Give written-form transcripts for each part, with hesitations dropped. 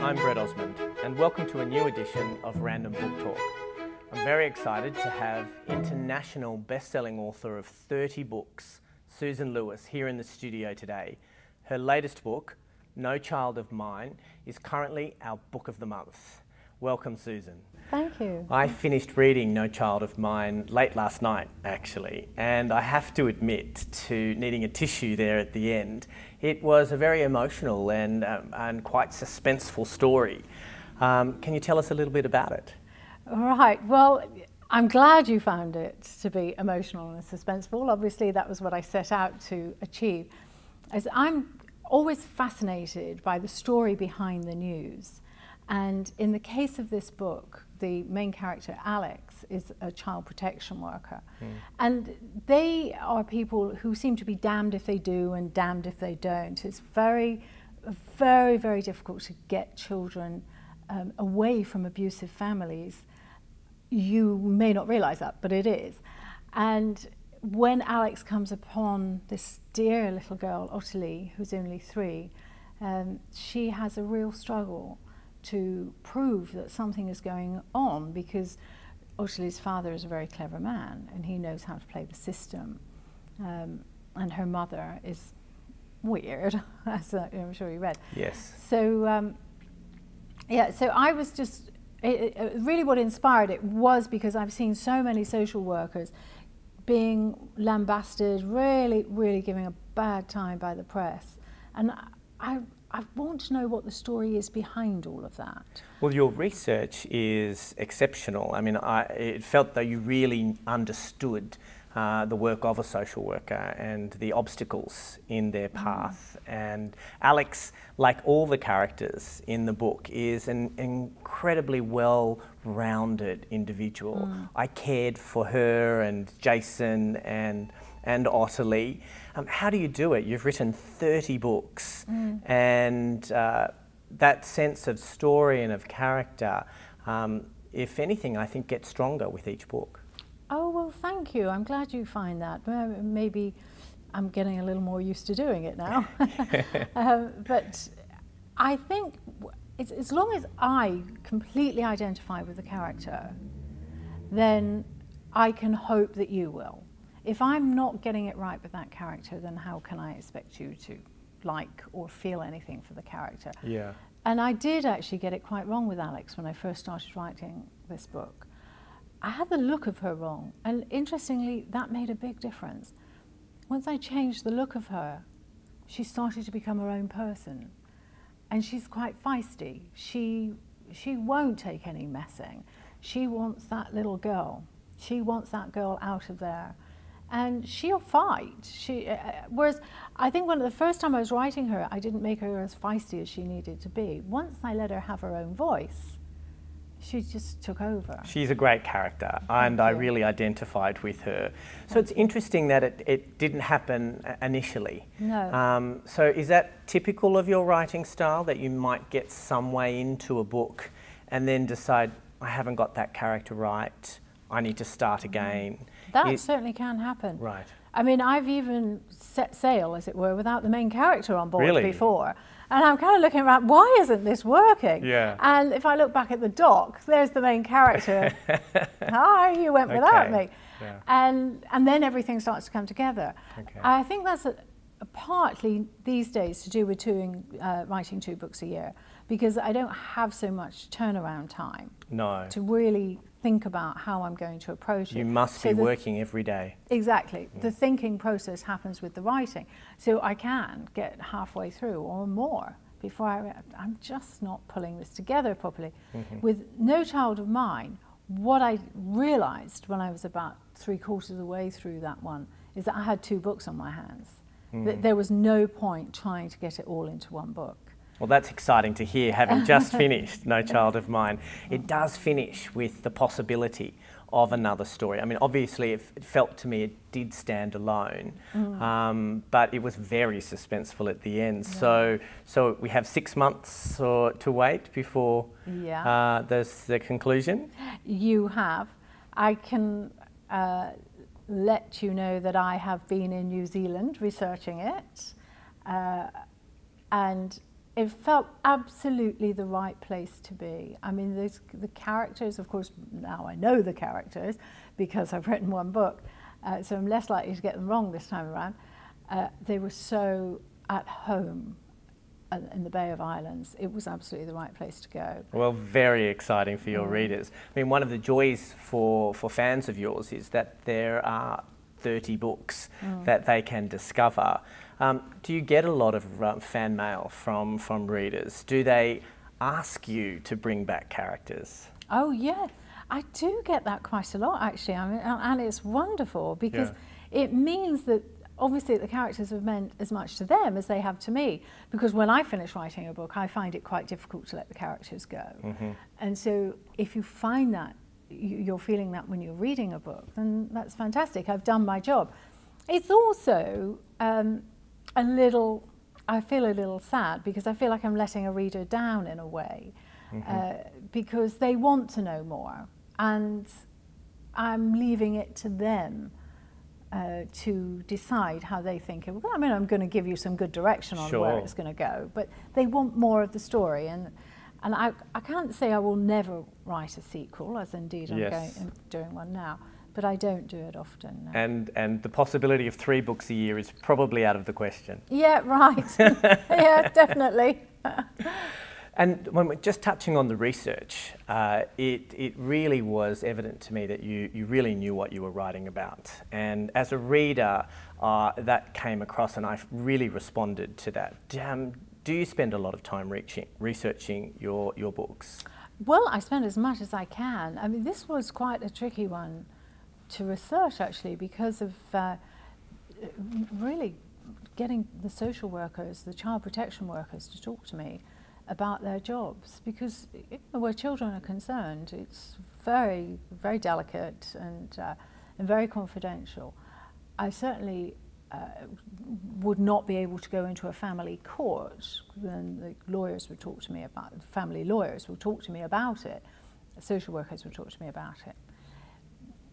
I'm Brett Osmond, and welcome to a new edition of Random Book Talk. I'm very excited to have international best-selling author of 30 books, Susan Lewis, here in the studio today. Her latest book, No Child of Mine, is currently our book of the month. Welcome, Susan. Thank you. I finished reading No Child of Mine late last night, actually, and I have to admit to needing a tissue there at the end. It was a very emotional and quite suspenseful story. Can you tell us a little bit about it? Right, well, I'm glad you found it to be emotional and suspenseful. Obviously, that was what I set out to achieve. As I'm always fascinated by the story behind the news. And in the case of this book, the main character, Alex, is a child protection worker. And they are people who seem to be damned if they do and damned if they don't. It's very, very, very difficult to get children away from abusive families. You may not realize that, but it is. And when Alex comes upon this dear little girl, Ottilie, who's only 3, she has a real struggle to prove that something is going on, because Ottilie's father is a very clever man and he knows how to play the system. And her mother is weird, as I'm sure you read. Yes. So, yeah, so I was just, really what inspired it was because I've seen so many social workers being lambasted, really giving a bad time by the press. And I want to know what the story is behind all of that. Well, your research is exceptional. I mean, it felt that you really understood the work of a social worker and the obstacles in their path. And Alex, like all the characters in the book, is an incredibly well-rounded individual. I cared for her and Jason and Ottilie. How do you do it? You've written 30 books, and that sense of story and of character, if anything, I think gets stronger with each book. Oh, well, thank you. I'm glad you find that. Maybe I'm getting a little more used to doing it now. But I think it's, as long as I completely identify with the character, then I can hope that you will. If I'm not getting it right with that character, then how can I expect you to like or feel anything for the character? Yeah. And I did actually get it quite wrong with Alex when I first started writing this book. I had the look of her wrong, and interestingly, that made a big difference. Once I changed the look of her, she started to become her own person. And she's quite feisty. She won't take any messing. She wants that little girl. She wants that girl out of there. And she'll fight. Whereas I think the first time I was writing her, I didn't make her as feisty as she needed to be. Once I let her have her own voice, she just took over. She's a great character, and I really identified with her. So it's interesting that it didn't happen initially. No. So is that typical of your writing style, that you might get some way into a book and then decide, I haven't got that character right, I need to start again? That certainly can happen. Right. I mean, I've even set sail, as it were, without the main character on board before. And I'm kind of looking around, why isn't this working? Yeah. And if I look back at the dock, there's the main character. Hi, you went without me. Yeah. And then everything starts to come together. Okay. I think that's partly these days to do with writing 2 books a year, because I don't have so much turnaround time to really think about how I'm going to approach it. You must be working every day. Exactly. The thinking process happens with the writing. So I can get halfway through or more before I'm just not pulling this together properly. With No Child of Mine, what I realized when I was about 3/4 of the way through that one is that I had 2 books on my hands. There was no point trying to get it all into one book. Well, that's exciting to hear, having just finished No Child of Mine. It does finish with the possibility of another story. I mean, obviously, it felt to me it did stand alone, but it was very suspenseful at the end. Yeah. So we have 6 months to wait before there's the conclusion? You have. I can let you know that I have been in New Zealand researching it, and it felt absolutely the right place to be. I mean, the characters, of course, now I know the characters because I've written one book, so I'm less likely to get them wrong this time around. They were so at home in the Bay of Islands. It was absolutely the right place to go. Well, very exciting for your readers. I mean, one of the joys for fans of yours is that there are 30 books that they can discover. Do you get a lot of fan mail from readers? Do they ask you to bring back characters? Oh yeah, I do get that quite a lot actually. I mean, and it's wonderful because it means that obviously the characters have meant as much to them as they have to me, because when I finish writing a book I find it quite difficult to let the characters go. And so if you find that you're feeling that when you're reading a book, then that's fantastic. I've done my job. It's also a little, I feel a little sad because I feel like I'm letting a reader down in a way, because they want to know more and I'm leaving it to them to decide how they think it will go. I mean, I'm going to give you some good direction on where it's going to go, but they want more of the story. And I can't say I will never write a sequel, as indeed I'm doing one now, but I don't do it often. No. And the possibility of 3 books a year is probably out of the question. Yeah, right. Yeah, definitely. And when we're just touching on the research, it really was evident to me that you really knew what you were writing about. And as a reader, that came across and I really responded to that. Do you spend a lot of time researching your books? Well, I spend as much as I can. I mean, this was quite a tricky one to research actually, because of really getting the social workers, the child protection workers to talk to me about their jobs, because where children are concerned, it's very, very delicate and very confidential. I certainly would not be able to go into a family court. Then the lawyers would talk to me about it. Family lawyers would talk to me about it. Social workers would talk to me about it.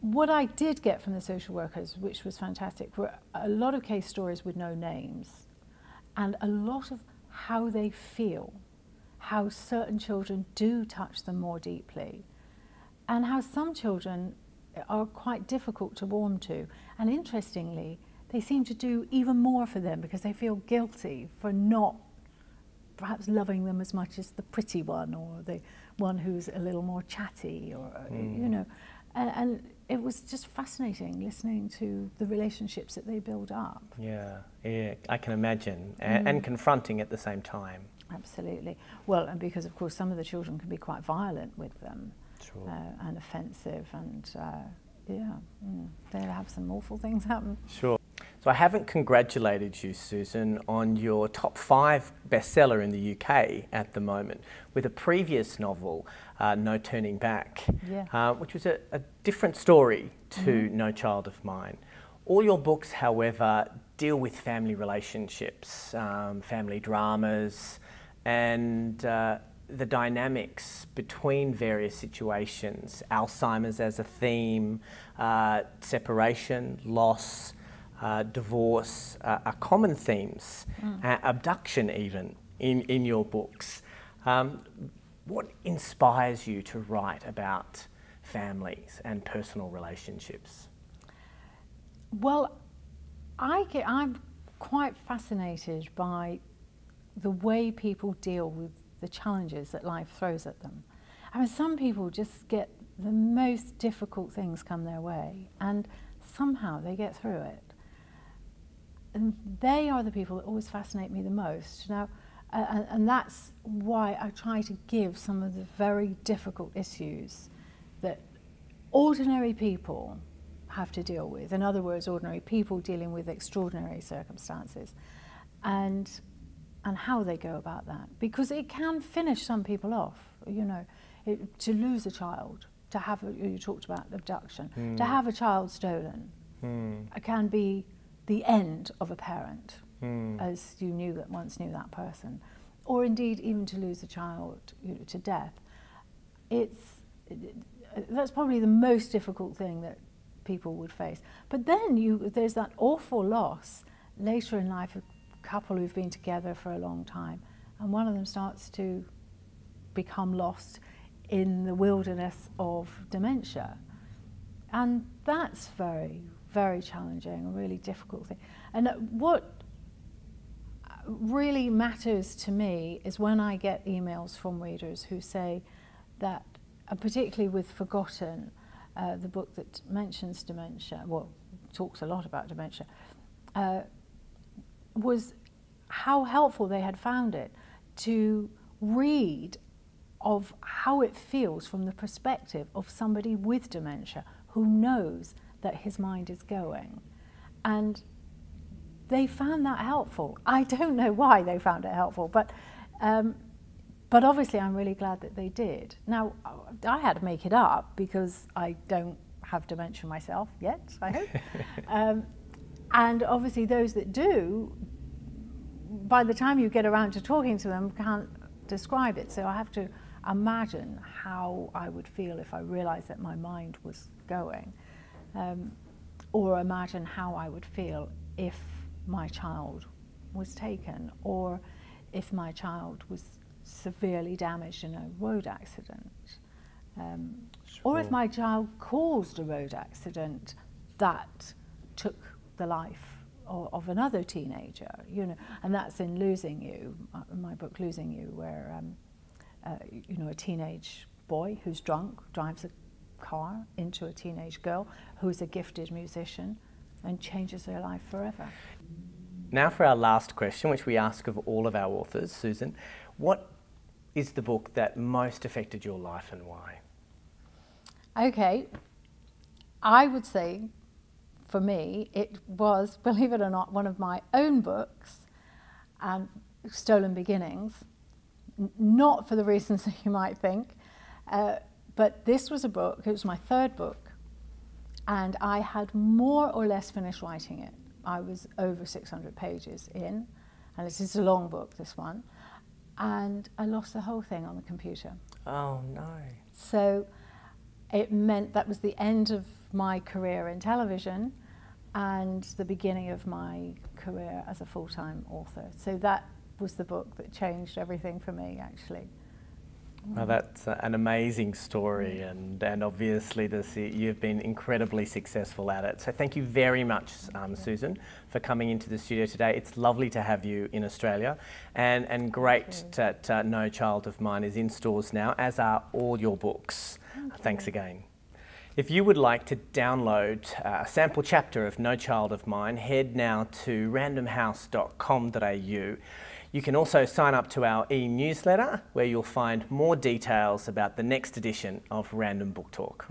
What I did get from the social workers, which was fantastic, were a lot of case stories with no names and a lot of how they feel, how certain children do touch them more deeply, and how some children are quite difficult to warm to. And interestingly, they seem to do even more for them because they feel guilty for not perhaps loving them as much as the pretty one or the one who's a little more chatty, or you know. And it was just fascinating listening to the relationships that they build up. Yeah, I can imagine, and confronting at the same time. Absolutely. Well, and because of course some of the children can be quite violent with them, and offensive, and they'll have some awful things happen. Sure. So I haven't congratulated you, Susan, on your top 5 bestseller in the UK at the moment, with a previous novel, No Turning Back, which was a different story to No Child of Mine. All your books, however, deal with family relationships, family dramas, and the dynamics between various situations. Alzheimer's as a theme, separation, loss, divorce are common themes, abduction even, in your books. What inspires you to write about families and personal relationships? Well, I'm quite fascinated by the way people deal with the challenges that life throws at them. I mean, some people just get the most difficult things come their way and somehow they get through it. And they are the people that always fascinate me the most. Now, and that's why I try to give some of the very difficult issues that ordinary people have to deal with. In other words, ordinary people dealing with extraordinary circumstances, and how they go about that. Because it can finish some people off, you know, to lose a child, to have, you talked about abduction, to have a child stolen, it can be the end of a parent, as you once knew that person, or indeed even to lose a child, you know, to death. That's probably the most difficult thing that people would face. But then there's that awful loss later in life, a couple who've been together for a long time and one of them starts to become lost in the wilderness of dementia. And that's very, very challenging, a really difficult thing. And what really matters to me is when I get emails from readers who say that, particularly with Forgotten, the book that mentions dementia, well, talks a lot about dementia, was how helpful they had found it to read of how it feels from the perspective of somebody with dementia who knows that his mind is going. And they found that helpful. I don't know why they found it helpful, but obviously I'm really glad that they did. Now, I had to make it up because I don't have dementia myself yet, I hope. And obviously those that do, by the time you get around to talking to them, can't describe it. So I have to imagine how I would feel if I realized that my mind was going, or imagine how I would feel if my child was taken, or if my child was severely damaged in a road accident, or if my child caused a road accident that took the life of another teenager, you know. And that's in Losing You, my book Losing You, where you know, a teenage boy who's drunk drives a car into a teenage girl who's a gifted musician and changes their life forever. Now for our last question, which we ask of all of our authors. Susan, what is the book that most affected your life and why? Okay, I would say for me it was, believe it or not, one of my own books, Stolen Beginnings. Not for the reasons that you might think, but this was a book, it was my third book, and I had more or less finished writing it. I was over 600 pages in, and it is a long book, this one, and I lost the whole thing on the computer. Oh no. So it meant that was the end of my career in television and the beginning of my career as a full-time author. So that was the book that changed everything for me, actually. Well, that's an amazing story, and obviously you've been incredibly successful at it. So thank you very much, Susan, for coming into the studio today. It's lovely to have you in Australia, and great that No Child of Mine is in stores now, as are all your books. Thanks again. If you would like to download a sample chapter of No Child of Mine, head now to randomhouse.com.au. You can also sign up to our e-newsletter, where you'll find more details about the next edition of Random Book Talk.